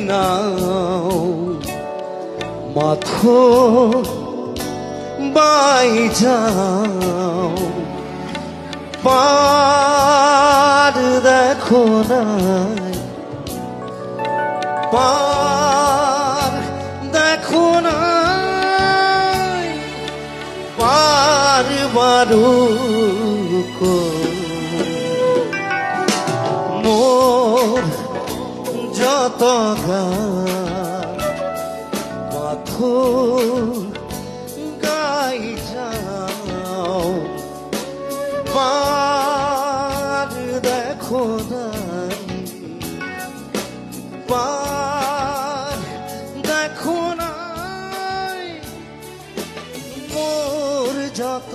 নাও মাথো বাই যাও পার দেখো না পার দেখো না পার বারুক মোর যত মাথো গাই যাও পার দেখো না পার দেখো না মোর যত